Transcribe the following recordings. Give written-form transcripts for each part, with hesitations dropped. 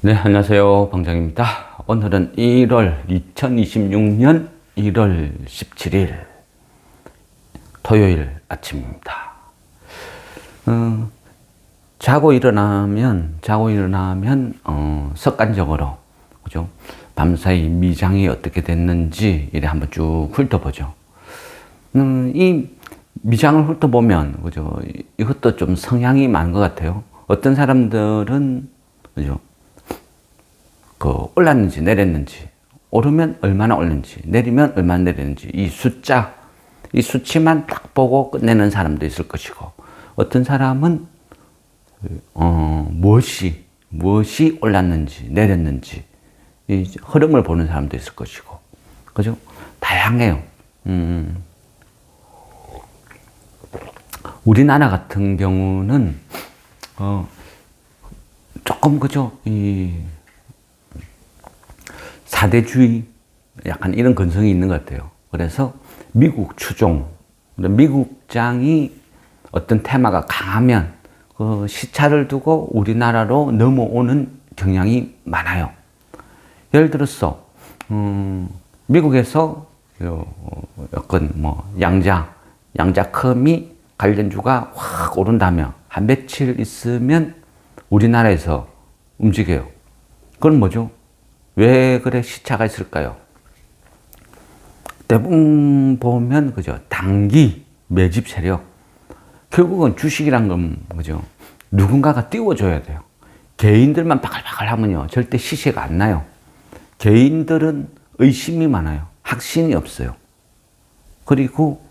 네, 안녕하세요. 방장입니다. 오늘은 2026년 1월 17일 토요일 아침입니다. 자고 일어나면 습관적으로, 그죠? 밤사이 미장이 어떻게 됐는지 이래 한번 쭉 훑어보죠. 이 미장을 훑어보면, 그죠? 이것도 좀 성향이 많은 것 같아요. 어떤 사람들은, 그죠? 올랐는지 내렸는지, 오르면 얼마나 올렸는지, 내리면 얼마나 내렸는지, 이 수치만 딱 보고 끝내는 사람도 있을 것이고, 어떤 사람은, 무엇이 올랐는지, 내렸는지, 이 흐름을 보는 사람도 있을 것이고, 그죠? 다양해요. 우리나라 같은 경우는, 조금, 그죠? 사대주의, 약간 이런 근성이 있는 것 같아요. 그래서 미국 추종, 미국장이 어떤 테마가 강하면 그 시차를 두고 우리나라로 넘어오는 경향이 많아요. 예를 들어서, 미국에서 약간 양자컴이 관련주가 확 오른다면 한 며칠 있으면 우리나라에서 움직여요. 그건 뭐죠? 왜 그래 시차가 있을까요? 대부분 보면, 그죠? 단기 매집 세력. 결국은 주식이란 건, 그죠? 누군가가 띄워줘야 돼요. 개인들만 바글바글 하면요, 절대 시세가 안 나요. 개인들은 의심이 많아요. 확신이 없어요. 그리고,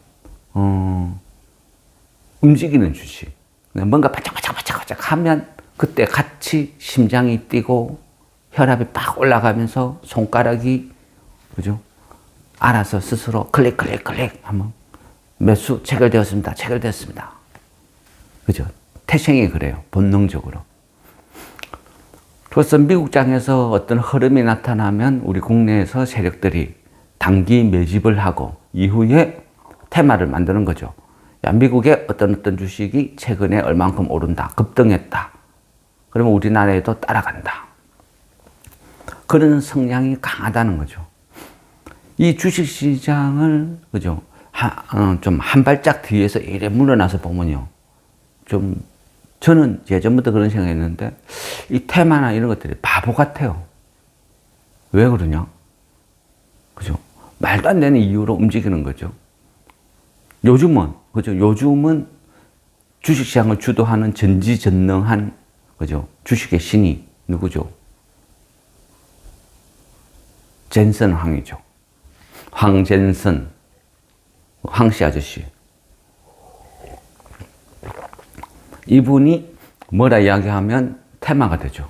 움직이는 주식. 뭔가 바짝바짝 하면 그때 같이 심장이 뛰고 혈압이 팍 올라가면서 손가락이, 그죠? 알아서 스스로 클릭 하면 매수 체결되었습니다. 그죠? 태생이 그래요. 본능적으로. 그래서 미국장에서 어떤 흐름이 나타나면 우리 국내에서 세력들이 단기 매집을 하고 이후에 테마를 만드는 거죠. 야, 미국의 어떤 주식이 최근에 얼만큼 오른다. 급등했다. 그러면 우리나라에도 따라간다. 그런 성향이 강하다는 거죠. 이 주식시장을, 그죠? 좀 한 발짝 뒤에서 이래 물러나서 보면요. 저는 예전부터 그런 생각이 했는데, 이 테마나 이런 것들이 바보 같아요. 왜 그러냐? 그죠? 말도 안 되는 이유로 움직이는 거죠. 요즘은 주식시장을 주도하는 전지전능한, 그죠? 주식의 신이 누구죠? 젠슨 황이죠. 황젠슨, 황씨 아저씨. 이분이 뭐라 이야기하면 테마가 되죠.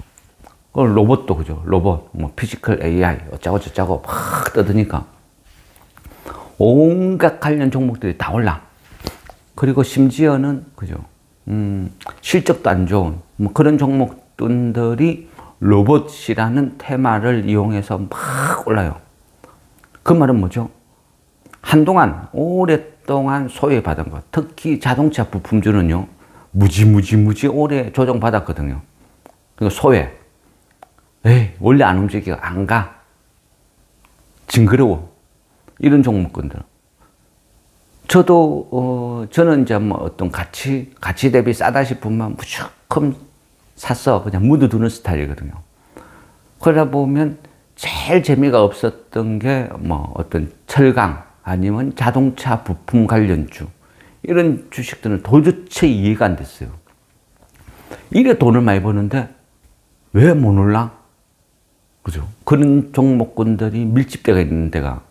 로봇도, 그죠? 로봇, 피지컬 AI, 어쩌고 막 떠드니까 온갖 관련 종목들이 다 올라. 그리고 심지어는, 그죠? 실적도 안 좋은, 그런 종목들이 로봇이라는 테마를 이용해서 막 올라요. 그 말은 뭐죠? 한동안, 오랫동안 소외받은 것. 특히 자동차 부품주는요, 무지 오래 조정받았거든요. 그러니까 소외. 원래 안 움직여. 안 가. 징그러워. 이런 종목군들. 저는 이제 어떤 가치 대비 싸다 싶으면 무조건 샀어. 그냥 묻어두는 스타일이거든요. 그러다 보면 제일 재미가 없었던 게 어떤 철강 아니면 자동차 부품 관련주. 이런 주식들은 도대체 이해가 안 됐어요. 이래 돈을 많이 버는데 왜 못 올라? 그죠? 그런 종목군들이 밀집되어 있는 데가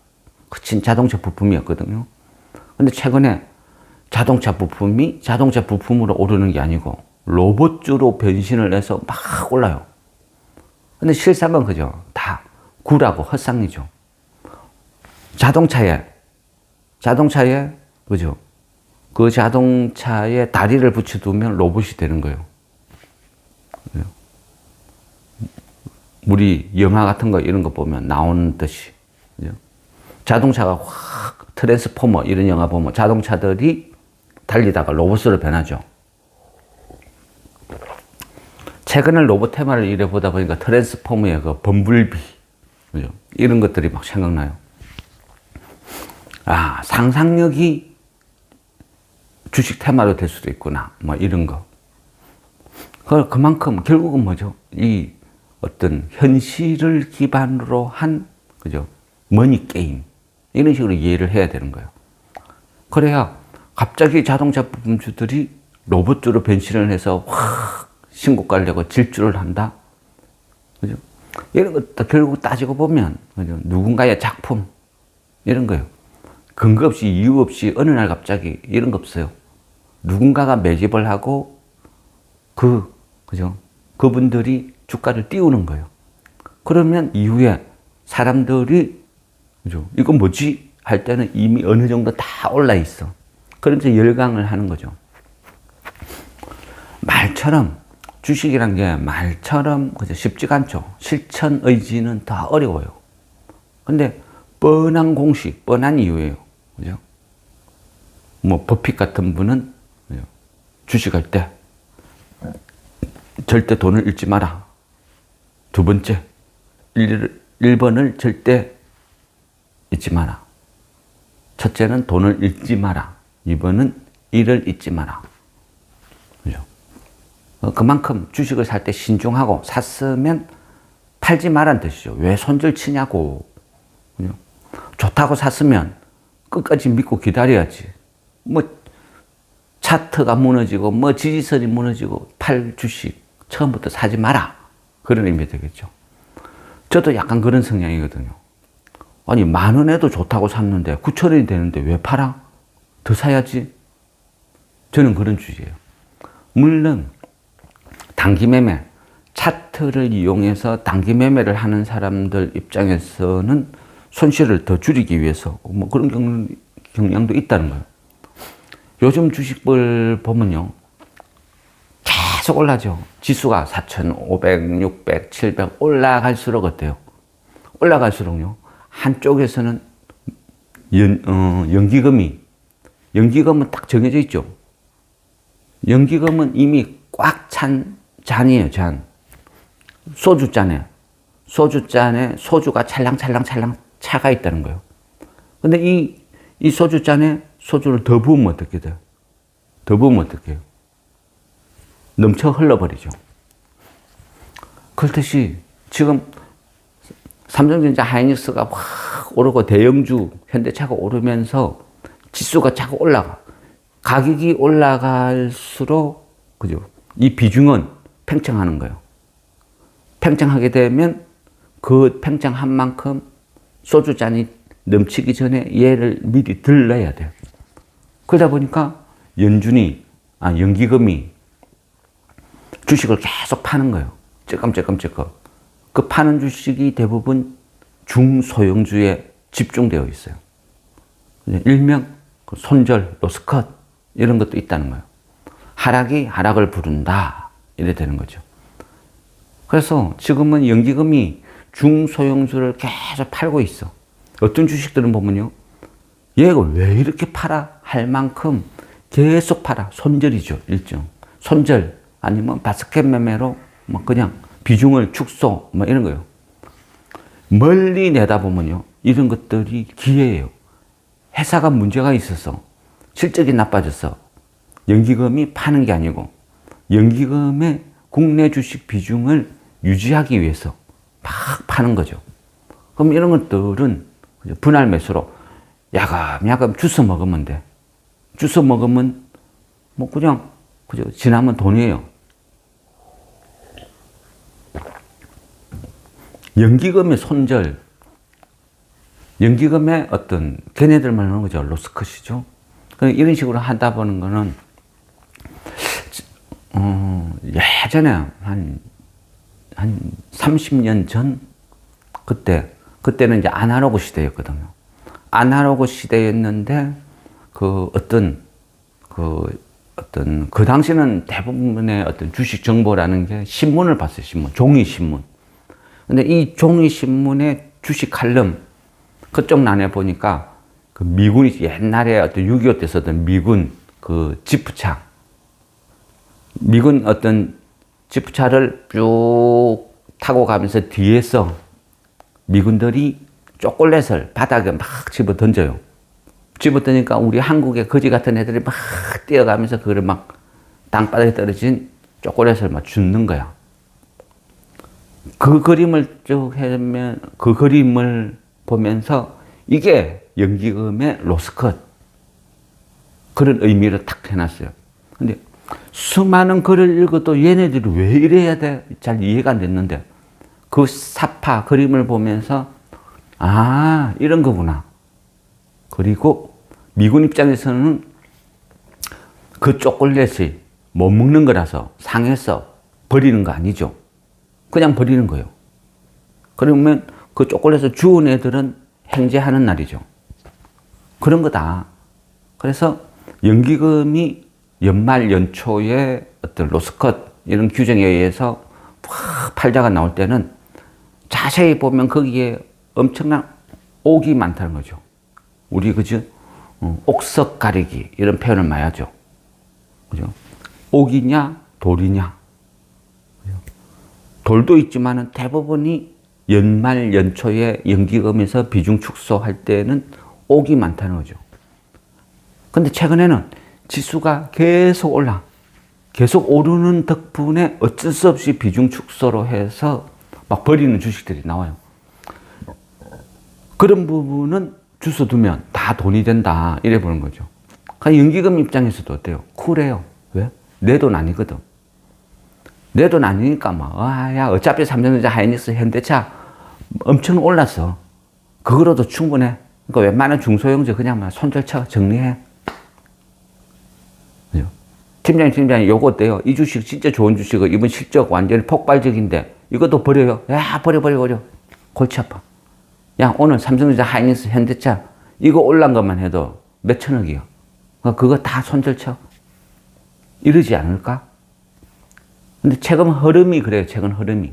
그친 자동차 부품이었거든요. 근데 최근에 자동차 부품으로 오르는 게 아니고 로봇주로 변신을 해서 막 올라요. 근데 실상은, 그죠? 다 구라고 헛상이죠. 자동차에, 그죠? 그 자동차에 다리를 붙여두면 로봇이 되는 거예요. 우리 영화 같은 거 이런 거 보면 나오는 듯이. 그죠? 자동차가 확, 트랜스포머 이런 영화 보면 자동차들이 달리다가 로봇으로 변하죠. 최근에 로봇 테마를 이래 보다 보니까 트랜스포머의 그 범블비, 그죠? 이런 것들이 막 생각나요. 아, 상상력이 주식 테마로 될 수도 있구나. 뭐 이런 거. 그만큼 결국은 뭐죠? 이 어떤 현실을 기반으로 한, 그죠? 머니 게임. 이런 식으로 이해를 해야 되는 거예요. 그래야 갑자기 자동차 부품주들이 로봇으로 변신을 해서 확 신고가를 내고 질주를 한다. 그죠? 이런 것도 결국 따지고 보면, 그죠? 누군가의 작품. 이런 거예요. 근거 없이, 이유 없이 어느 날 갑자기 이런 거 없어요. 누군가가 매집을 하고 그죠? 그분들이 주가를 띄우는 거예요. 그러면 이후에 사람들이, 그죠? 이거 뭐지? 할 때는 이미 어느 정도 다 올라 있어. 그러면서 열광을 하는 거죠. 말처럼, 주식이란 게 말처럼, 그죠? 쉽지가 않죠. 실천 의지는 더 어려워요. 근데 뻔한 공식, 뻔한 이유예요. 그죠? 뭐, 버핏 같은 분은, 그죠? 주식할 때, 절대 돈을 잃지 마라. 두 번째, 1번을 절대 잊지 마라. 첫째는 돈을 잃지 마라. 2번은 일을 잊지 마라. 그죠? 그만큼 주식을 살 때 신중하고 샀으면 팔지 말란 뜻이죠. 왜 손절 치냐고. 그죠? 좋다고 샀으면 끝까지 믿고 기다려야지. 뭐 차트가 무너지고 뭐 지지선이 무너지고 팔 주식 처음부터 사지 마라. 그런 의미 되겠죠. 저도 약간 그런 성향이거든요. 아니 10,000원에도 좋다고 샀는데 9,000원이 되는데 왜 팔아? 더 사야지. 저는 그런 주의예요. 물론 단기 매매, 차트를 이용해서 단기 매매를 하는 사람들 입장에서는 손실을 더 줄이기 위해서 뭐 그런 경향도 있다는 거예요. 요즘 주식을 보면요. 계속 올라죠. 지수가 4,500, 600, 700 올라갈수록 어때요? 올라갈수록요. 한쪽에서는 연기금은 딱 정해져 있죠. 연기금은 이미 꽉 찬 잔이에요, 잔. 소주잔에 소주가 찰랑찰랑 차가 있다는 거예요. 근데 이 소주잔에 소주를 더 부으면 어떻게 돼요? 더 부으면 어떻게 해요? 넘쳐 흘러버리죠. 그렇듯이 지금 삼성전자 하이닉스가 확 오르고 대형주 현대차가 오르면서 지수가 자꾸 올라가. 가격이 올라갈수록, 그죠? 이 비중은 팽창하는 거예요. 팽창하게 되면 그 팽창한 만큼 소주잔이 넘치기 전에 얘를 미리 들러야 돼요. 그러다 보니까 연기금이 주식을 계속 파는 거예요. 찔끔찔끔. 그 파는 주식이 대부분 중소형주에 집중되어 있어요. 일명 손절, 로스컷 이런 것도 있다는 거예요. 하락이 하락을 부른다. 이래 되는 거죠. 그래서 지금은 연기금이 중소형주를 계속 팔고 있어. 어떤 주식들은 보면요. 얘가 왜 이렇게 팔아? 할 만큼 계속 팔아. 손절이죠. 일종. 손절 아니면 바스켓 매매로 뭐 그냥 비중을 축소 뭐 이런 거예요. 멀리 내다보면요. 이런 것들이 기회예요. 회사가 문제가 있어서 실적이 나빠져서 연기금이 파는 게 아니고 연기금의 국내 주식 비중을 유지하기 위해서 막 파는 거죠. 그럼 이런 것들은 분할 매수로 야금야금 주워 먹으면 돼. 주워 먹으면 뭐 그냥 그죠? 지나면 돈이에요. 연기금의 손절, 연기금의 어떤 걔네들 말하는 거죠. 로스컷이죠. 이런 식으로 하다 보는 거는 예전에 한 30년 전 그때는 이제 아날로그 시대였거든요. 아날로그 시대였는데 그 당시는 대부분의 어떤 주식 정보라는 게 신문을 봤어요. 종이 신문. 근데 이 종이 신문의 주식 칼럼 그쪽 난에 보니까 그 미군이 옛날에 어떤 6.25 때 썼던 미군 그 지프창, 미군 어떤 지프차를 쭉 타고 가면서 뒤에서 미군들이 초콜릿을 바닥에 막 집어 던져요. 집어 던지니까 우리 한국의 거지 같은 애들이 막 뛰어가면서 그거를 막 땅바닥에 떨어진 초콜릿을 막 줍는 거야. 그 그림을 쭉 해면, 그 그림을 보면서 이게 연기금의 로스컷. 그런 의미를 탁 해놨어요. 근데 수많은 글을 읽어도 얘네들이 왜 이래야 돼? 잘 이해가 안 됐는데 그 사파 그림을 보면서 아, 이런 거구나. 그리고 미군 입장에서는 그 초콜릿이 못 먹는 거라서 상해서 버리는 거 아니죠. 그냥 버리는 거예요. 그러면 그 초콜릿을 주운 애들은 행제하는 날이죠. 그런 거다. 그래서 연기금이 연말 연초에 어떤 로스컷 이런 규정에 의해서 팔자가 나올 때는 자세히 보면 거기에 엄청난 옥이 많다는 거죠. 우리 그죠? 옥석 가리기 이런 표현을 많이 하죠. 그죠? 옥이냐 돌이냐. 그죠? 돌도 있지만은 대부분이 연말 연초에 연기금에서 비중 축소할 때는 옥이 많다는 거죠. 근데 최근에는 지수가 계속 계속 오르는 덕분에 어쩔 수 없이 비중 축소로 해서 막 버리는 주식들이 나와요. 그런 부분은 주워두면 다 돈이 된다. 이래 보는 거죠. 그러니까 연기금 입장에서도 어때요? 쿨해요. 왜? 내 돈 아니거든. 내 돈 아니니까 막, 야, 어차피 삼성전자, 하이닉스, 현대차 엄청 올랐어. 그거로도 충분해. 그러니까 웬만한 중소형제 그냥 막 손절 쳐, 정리해. 팀장님, 요거 어때요? 이 주식 진짜 좋은 주식은 이번 실적 완전히 폭발적인데, 이것도 버려요. 야, 버려. 골치 아파. 야, 오늘 삼성전자, 하이닉스, 현대차, 이거 올란 것만 해도 몇 천억이요. 그거 다 손절 쳐. 이러지 않을까? 근데 최근 흐름이 그래요, 최근 흐름이.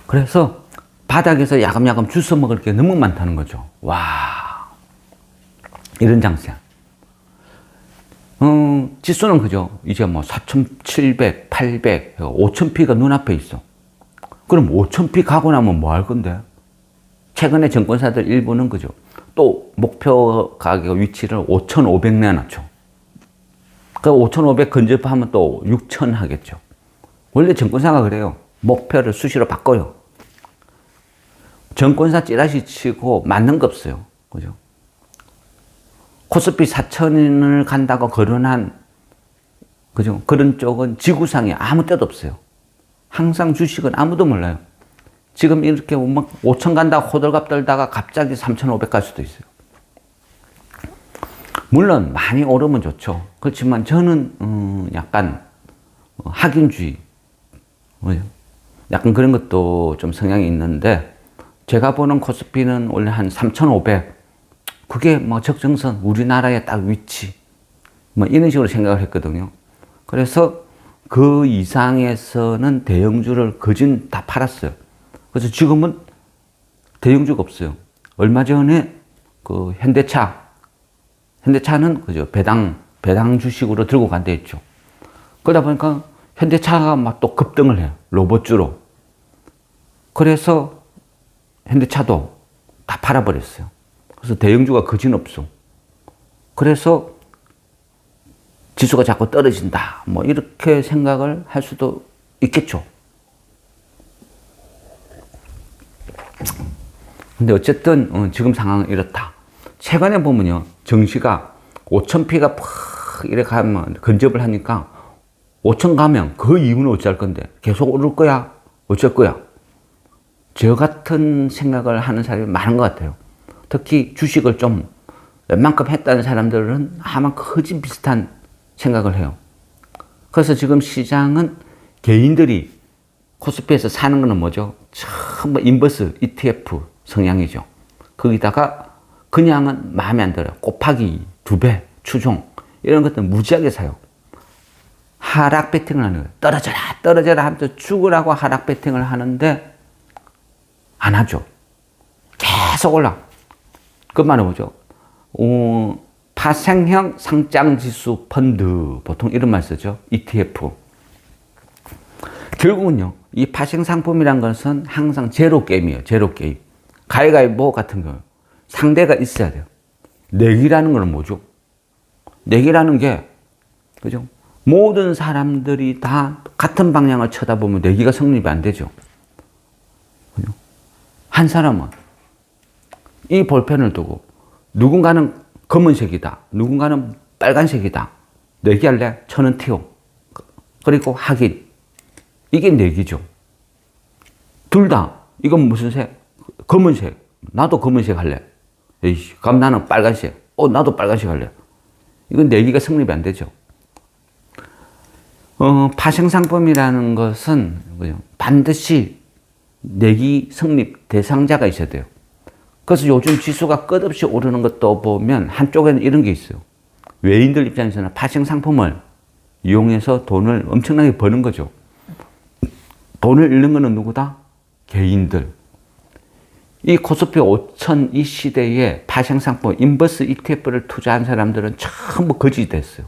그래서 바닥에서 야금야금 주워 먹을 게 너무 많다는 거죠. 와, 이런 장세. 지수는 그죠. 이제 뭐 4,700, 800, 5,000피가 눈앞에 있어. 그럼 5,000피 가고 나면 뭐 할 건데? 최근에 증권사들 일부는 그죠. 또 목표 가격 위치를 5,500 내놨죠. 그 5,500 근접하면 또 6,000 하겠죠. 원래 증권사가 그래요. 목표를 수시로 바꿔요. 증권사 찌라시 치고 맞는 거 없어요. 그죠? 코스피 4,000을 간다고 거론한, 그죠? 그런 쪽은 지구상에 아무 때도 없어요. 항상 주식은 아무도 몰라요. 지금 이렇게 막 5,000 간다고 호들갑 떨다가 갑자기 3,500 갈 수도 있어요. 물론 많이 오르면 좋죠. 그렇지만 저는 약간 학인주의, 약간 그런 것도 좀 성향이 있는데, 제가 보는 코스피는 원래 한 3,500, 그게 뭐 적정선, 우리나라의 딱 위치, 뭐 이런 식으로 생각을 했거든요. 그래서 그 이상에서는 대형주를 거진 다 팔았어요. 그래서 지금은 대형주가 없어요. 얼마 전에 그 현대차는 그죠, 배당 주식으로 들고 간다 했죠. 그러다 보니까 현대차가 막 또 급등을 해요. 로봇주로. 그래서 현대차도 다 팔아버렸어요. 그래서 대형주가 거진 없어. 그래서 지수가 자꾸 떨어진다. 뭐 이렇게 생각을 할 수도 있겠죠. 근데 어쨌든 지금 상황은 이렇다. 최근에 보면요, 정시가 5,000피가 팍 이렇게 가면 근접을 하니까 5,000 가면 그 이유는 어쩔 건데 계속 오를 거야? 어쩔 거야? 저 같은 생각을 하는 사람이 많은 것 같아요. 특히 주식을 좀 웬만큼 했다는 사람들은 아마 거진 비슷한 생각을 해요. 그래서 지금 시장은 개인들이 코스피에서 사는 거는 뭐죠? 전부 인버스 ETF 성향이죠. 거기다가 그냥은 마음에 안 들어요. 곱하기 2배, 추종 이런 것들 무지하게 사요. 하락 베팅을 하는 거예요. 떨어져라 하면서 죽으라고 하락 베팅을 하는데 안 하죠. 계속 올라. 그 말은 뭐죠? 파생형 상장지수 펀드, 보통 이런 말 쓰죠. ETF. 결국은요, 이 파생 상품이란 것은 항상 제로 게임이에요. 제로 게임. 가위가위보 같은 거. 상대가 있어야 돼요. 내기라는 건 뭐죠? 내기라는 게, 그죠? 모든 사람들이 다 같은 방향을 쳐다보면 내기가 성립이 안 되죠. 그죠? 한 사람은 이 볼펜을 두고 누군가는 검은색이다. 누군가는 빨간색이다. 내기할래? 1,000원 튀어. 그리고 확인. 이게 내기죠. 둘 다, 이건 무슨 색? 검은색. 나도 검은색 할래. 에이씨, 그럼 나는 빨간색. 나도 빨간색 할래. 이건 내기가 성립이 안 되죠. 파생상품이라는 것은 반드시 내기 성립 대상자가 있어야 돼요. 그래서 요즘 지수가 끝없이 오르는 것도 보면 한쪽에는 이런 게 있어요. 외인들 입장에서는 파생상품을 이용해서 돈을 엄청나게 버는 거죠. 돈을 잃는 거는 누구다? 개인들. 이 코스피 5000 이 시대에 파생상품, 인버스 ETF를 투자한 사람들은 전부 거짓이 됐어요.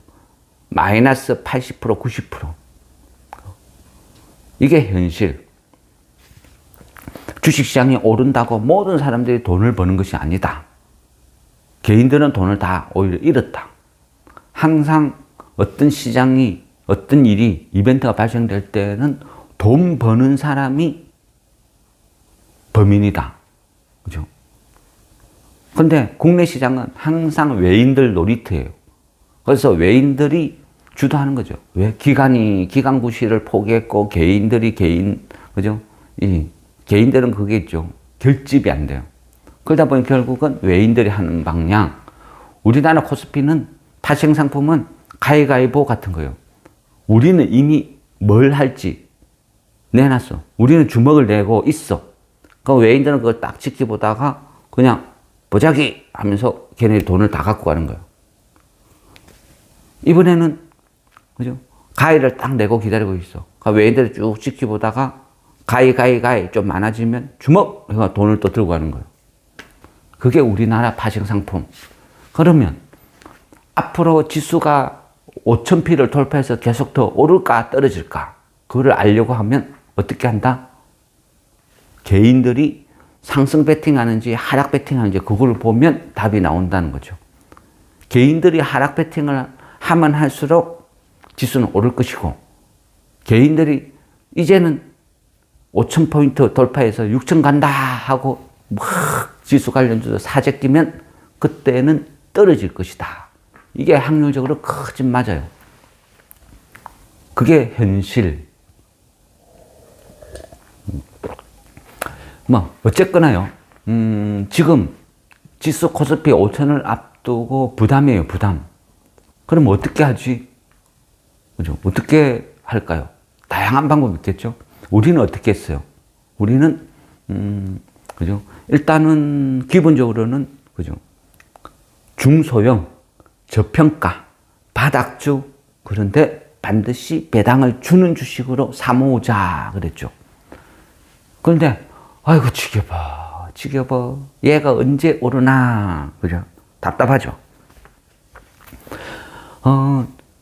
마이너스 80%, 90%. 이게 현실. 주식시장이 오른다고 모든 사람들이 돈을 버는 것이 아니다. 개인들은 돈을 다 오히려 잃었다. 항상 어떤 시장이, 어떤 일이, 이벤트가 발생될 때는 돈 버는 사람이 범인이다. 그죠? 근데 국내 시장은 항상 외인들 놀이터예요. 그래서 외인들이 주도하는 거죠. 왜? 기관 구실을 포기했고, 그죠? 개인들은 그게 있죠. 결집이 안 돼요. 그러다 보니 결국은 외인들이 하는 방향. 우리나라 코스피는 파생상품은 가위가위보 같은 거예요. 우리는 이미 뭘 할지 내놨어. 우리는 주먹을 내고 있어. 그 외인들은 그걸 딱 지켜보다가 그냥 보자기 하면서 걔네들이 돈을 다 갖고 가는 거예요. 이번에는, 그죠? 가위를 딱 내고 기다리고 있어. 외인들이 쭉 지켜보다가 가위 좀 많아지면 주먹! 해서 돈을 또 들고 가는 거예요. 그게 우리나라 파생상품. 그러면 앞으로 지수가 5,000피를 돌파해서 계속 더 오를까 떨어질까? 그거를 알려고 하면 어떻게 한다? 개인들이 상승 베팅하는지 하락 베팅하는지 그걸 보면 답이 나온다는 거죠. 개인들이 하락 베팅을 하면 할수록 지수는 오를 것이고, 개인들이 이제는 5,000포인트 돌파해서 6,000 간다 하고 막 지수 관련주도 사재 끼면 그때는 떨어질 것이다. 이게 확률적으로 크진 맞아요. 그게 현실. 어쨌거나요. 지금 지수 코스피 5,000을 앞두고 부담이에요, 부담. 그럼 어떻게 하지? 그죠? 어떻게 할까요? 다양한 방법이 있겠죠? 우리는 어떻게 했어요? 우리는, 그죠? 일단은, 기본적으로는, 그죠? 중소형, 저평가, 바닥주, 그런데 반드시 배당을 주는 주식으로 사모으자, 그랬죠. 그런데, 아이고, 지겨워. 얘가 언제 오르나, 그죠? 답답하죠?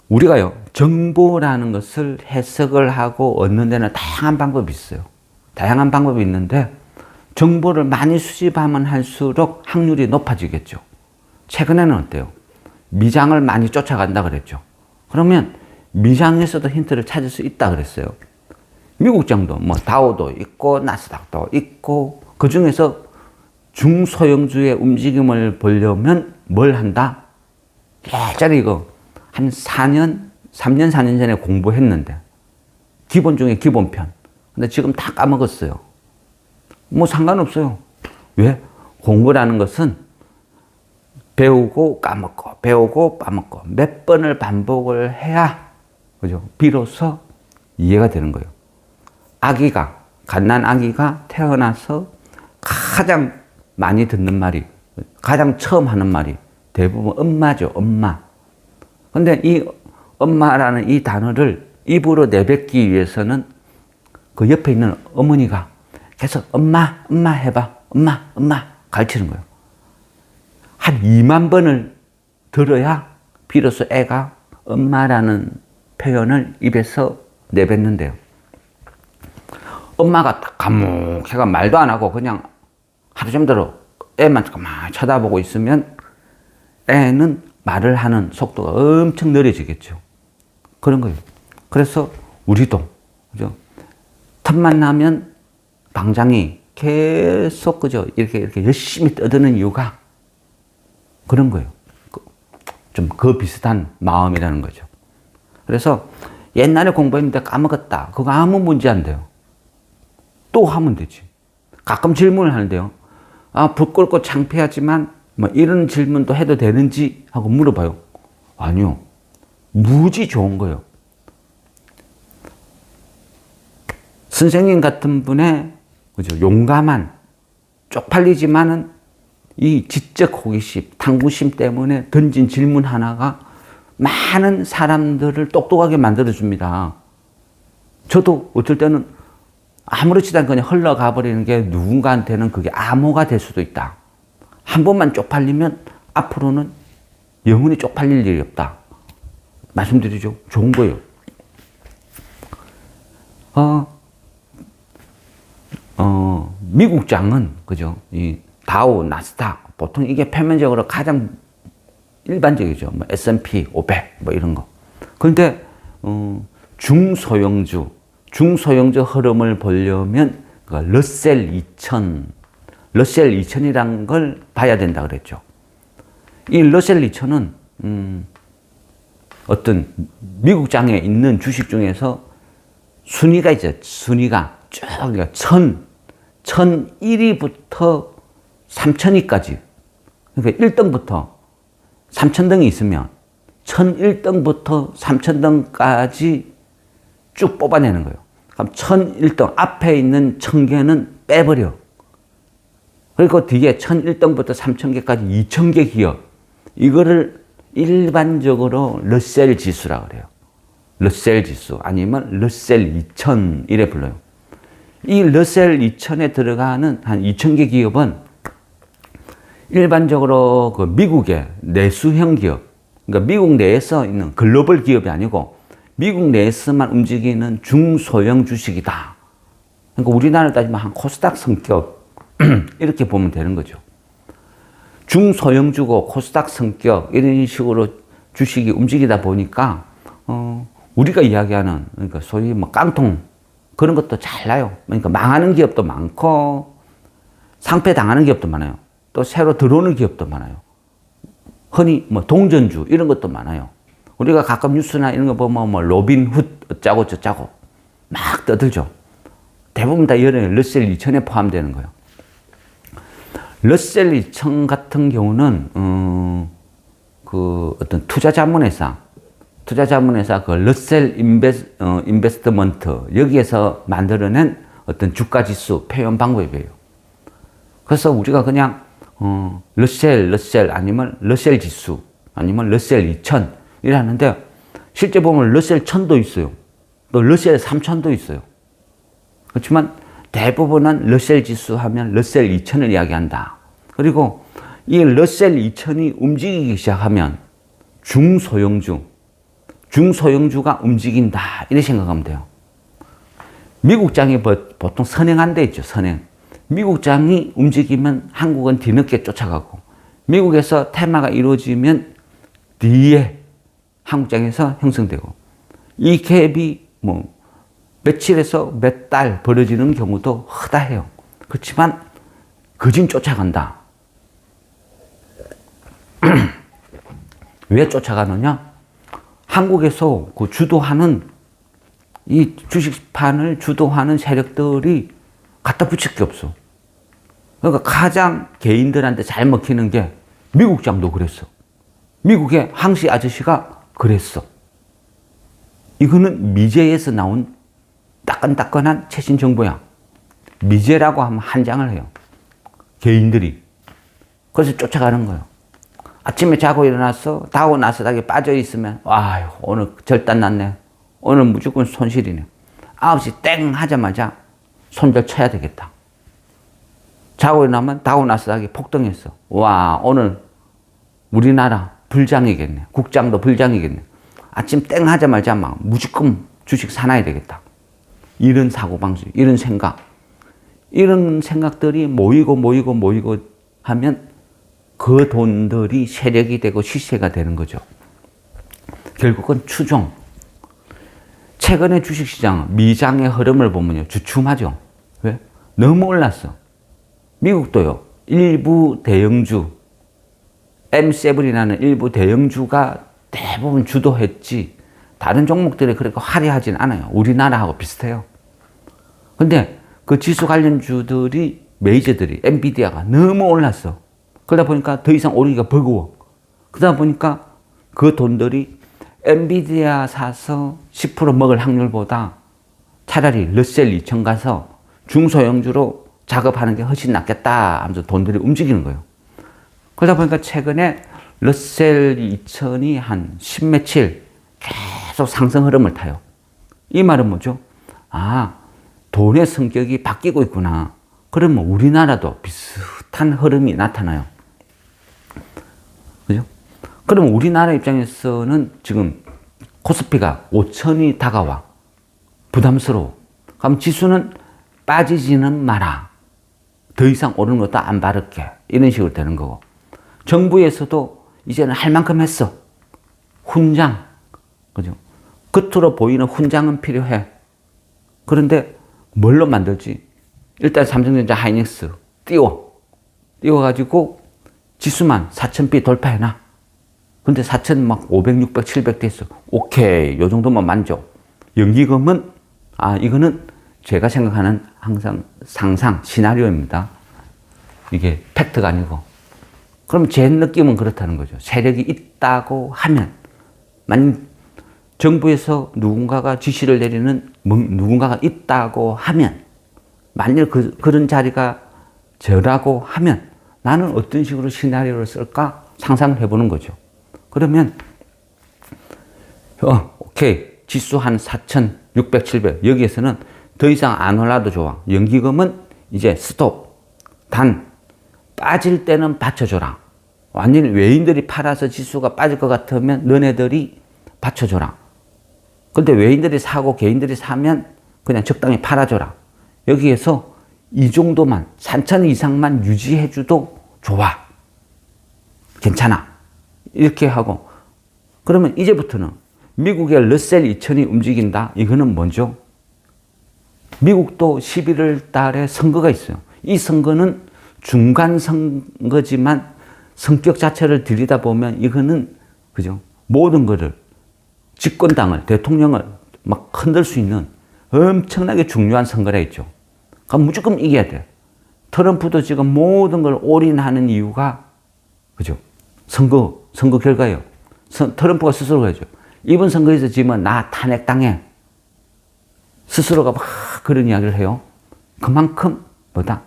우리가요, 정보라는 것을 해석을 하고 얻는 데는 다양한 방법이 있어요. 다양한 방법이 있는데, 정보를 많이 수집하면 할수록 확률이 높아지겠죠. 최근에는 어때요? 미장을 많이 쫓아간다 그랬죠. 그러면 미장에서도 힌트를 찾을 수 있다 그랬어요. 미국장도 다우도 있고 나스닥도 있고, 그 중에서 중소형주의 움직임을 보려면 뭘 한다? 예전에 이거 한 3년, 4년 전에 공부했는데, 기본 중에 기본편. 근데 지금 다 까먹었어요. 상관없어요. 왜? 공부라는 것은 배우고 까먹고, 배우고 까먹고, 몇 번을 반복을 해야, 그죠? 비로소 이해가 되는 거예요. 갓난 아기가 태어나서 가장 많이 듣는 말이, 가장 처음 하는 말이 대부분 엄마죠, 엄마. 근데 이 엄마라는 이 단어를 입으로 내뱉기 위해서는 그 옆에 있는 어머니가 계속 엄마 해봐. 엄마 가르치는 거예요. 한 2만 번을 들어야 비로소 애가 엄마라는 표현을 입에서 내뱉는데요. 엄마가 딱 감옥해가 말도 안 하고 그냥 하루 종일 애만 막 쳐다보고 있으면 애는 말을 하는 속도가 엄청 느려지겠죠. 그런 거예요. 그래서 우리도, 그죠? 틈만 나면 방장이 계속, 그죠? 이렇게 열심히 떠드는 이유가 그런 거예요. 좀 그 비슷한 마음이라는 거죠. 그래서 옛날에 공부했는데 까먹었다. 그거 아무 문제 안 돼요. 또 하면 되지. 가끔 질문을 하는데요. 아, 부끄럽고 창피하지만 뭐 이런 질문도 해도 되는지 하고 물어봐요. 아니요. 무지 좋은 거예요. 선생님 같은 분의, 그죠? 용감한, 쪽팔리지만은 이 지적 호기심, 탐구심 때문에 던진 질문 하나가 많은 사람들을 똑똑하게 만들어줍니다. 저도 어쩔 때는 아무렇지도 않게 그냥 흘러가 버리는 게 누군가한테는 그게 암호가 될 수도 있다. 한 번만 쪽팔리면 앞으로는 영원히 쪽팔릴 일이 없다. 말씀드리죠. 좋은 거예요. 미국장은, 그죠? 이 다우, 나스닥, 보통 이게 표면적으로 가장 일반적이죠. 뭐 S&P 500, 뭐 이런 거. 그런데, 중소형주 흐름을 보려면, 그 러셀 2000이란 걸 봐야 된다 그랬죠. 이 러셀 2000은, 어떤 미국장에 있는 주식 중에서 순위가 있죠. 순위가 쭉, 그러니까 1001위부터 3000위까지. 그러니까 1등부터 3000등이 있으면 1001등부터 3000등까지 쭉 뽑아내는 거예요. 그럼 1001등, 앞에 있는 1000개는 빼버려. 그리고 뒤에 1001등부터 3000개까지 2000개 기업. 이거를 일반적으로 러셀 지수라고 그래요. 러셀 지수 아니면 러셀 2000 이래 불러요. 이 러셀 2000에 들어가는 한 2000개 기업은 일반적으로 그 미국의 내수형 기업, 그러니까 미국 내에서 있는 글로벌 기업이 아니고 미국 내에서만 움직이는 중소형 주식이다. 그러니까 우리나라를 따지면 한 코스닥 성격 이렇게 보면 되는 거죠. 중소형주고 코스닥 성격 이런 식으로 주식이 움직이다 보니까 우리가 이야기하는, 그러니까 소위 뭐 깡통 그런 것도 잘 나요. 그러니까 망하는 기업도 많고 상폐 당하는 기업도 많아요. 또 새로 들어오는 기업도 많아요. 흔히 뭐 동전주 이런 것도 많아요. 우리가 가끔 뉴스나 이런 거 보면 뭐 로빈훗 어짜고 저짜고 막 떠들죠. 대부분 다 이런 러셀 2000에 포함되는 거예요. 러셀 2000 같은 경우는 그 어떤 투자 자문회사 그 러셀 인베스트먼트 여기에서 만들어낸 어떤 주가 지수 표현 방법이에요. 그래서 우리가 그냥 러셀 아니면 러셀 지수 아니면 러셀 2000 이래 하는데 실제 보면 러셀 1000도 있어요. 또 러셀 3000도 있어요. 그렇지만 대부분은 러셀 지수 하면 러셀 2000을 이야기한다. 그리고 이 러셀 2000이 움직이기 시작하면 중소형주가 움직인다. 이렇게 생각하면 돼요. 미국장이 보통 선행한 데 있죠. 선행. 미국장이 움직이면 한국은 뒤늦게 쫓아가고 미국에서 테마가 이루어지면 뒤에 한국장에서 형성되고 이 갭이 뭐 며칠에서 몇 달 벌어지는 경우도 허다해요. 그렇지만 거진 쫓아간다. 왜 쫓아가느냐? 한국에서 그 주도하는 이 주식판을 주도하는 세력들이 갖다 붙일 게 없어. 그러니까 가장 개인들한테 잘 먹히는 게 미국장도 그랬어. 미국의 항시 아저씨가 그랬어. 이거는 미제에서 나온 따끈따끈한 최신 정보야. 미제라고 하면 한장을 해요. 개인들이. 그래서 쫓아가는 거예요. 아침에 자고 일어나서 다우 나스닥에 빠져 있으면 아유 오늘 절단 났네. 오늘 무조건 손실이네. 9시 땡 하자마자 손절 쳐야 되겠다. 자고 일어나면 다우 나스닥이 폭등했어. 와 오늘 우리나라 불장이겠네. 국장도 불장이겠네. 아침 땡 하자마자 막 무조건 주식 사놔야 되겠다. 이런 사고방식, 이런 생각. 이런 생각들이 모이고 하면 그 돈들이 세력이 되고 시세가 되는 거죠. 결국은 추종. 최근에 주식시장 미장의 흐름을 보면요. 주춤하죠. 왜? 너무 올랐어. 미국도요. 일부 대형주, M7이라는 일부 대형주가 대부분 주도했지 다른 종목들이 그렇게 화려하진 않아요. 우리나라하고 비슷해요. 근데 그 지수 관련주들이 메이저들이 엔비디아가 너무 올랐어. 그러다 보니까 더 이상 오르기가 버거워. 그러다 보니까 그 돈들이 엔비디아 사서 10% 먹을 확률보다 차라리 러셀 2000 가서 중소형주로 작업하는 게 훨씬 낫겠다 하면서 돈들이 움직이는 거예요. 그러다 보니까 최근에 러셀 2000이 한 10며칠 계속 상승 흐름을 타요. 이 말은 뭐죠? 아, 돈의 성격이 바뀌고 있구나. 그러면 우리나라도 비슷한 흐름이 나타나요. 그죠? 그럼 우리나라 입장에서는 지금 코스피가 5000이 다가와. 부담스러워. 그럼 지수는 빠지지는 마라. 더 이상 오르는 것도 안 바를게. 이런 식으로 되는 거고. 정부에서도 이제는 할 만큼 했어. 훈장. 그죠? 겉으로 보이는 훈장은 필요해. 그런데 뭘로 만들지? 일단 삼성전자 하이닉스 띄워가지고 지수만 4000B 돌파해놔. 근데 4000 막 500, 600, 700 됐어. 오케이. 요 정도만 만족. 연기금은, 이거는 제가 생각하는 항상 상상, 시나리오입니다. 이게 팩트가 아니고. 그럼 제 느낌은 그렇다는 거죠. 세력이 있다고 하면, 정부에서 누군가가 지시를 내리는 누군가가 있다고 하면, 만일 그런 자리가 저라고 하면 나는 어떤 식으로 시나리오를 쓸까 상상을 해보는 거죠. 그러면 오케이. 지수 한 4,600, 700 여기에서는 더 이상 안 올라도 좋아. 연기금은 이제 스톱. 단 빠질 때는 받쳐줘라. 완전히 외인들이 팔아서 지수가 빠질 것 같으면 너네들이 받쳐줘라. 근데 외인들이 사고 개인들이 사면 그냥 적당히 팔아줘라. 여기에서 이 정도만 3,000 이상만 유지해줘도 좋아. 괜찮아. 이렇게 하고 그러면 이제부터는 미국의 러셀 2000이 움직인다. 이거는 뭐죠? 미국도 11월 달에 선거가 있어요. 이 선거는 중간 선거지만 성격 자체를 들여다보면 이거는 그죠? 모든 거를 집권당을 대통령을 막 흔들 수 있는 엄청나게 중요한 선거라 했죠. 그럼 무조건 이겨야 돼. 트럼프도 지금 모든 걸 올인하는 이유가 그죠? 선거 결과예요. 트럼프가 스스로 그러죠. 이번 선거에서 지면 나 탄핵당해. 스스로가 막 그런 이야기를 해요. 그만큼 뭐다?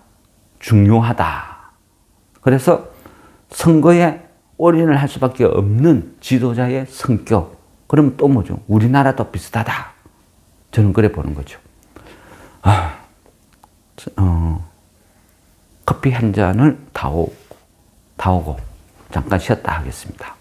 중요하다. 그래서 선거에 올인을 할 수밖에 없는 지도자의 성격. 그러면 또 뭐죠? 우리나라도 비슷하다. 저는 그래 보는 거죠. 커피 한 잔을 다 오고 잠깐 쉬었다 하겠습니다.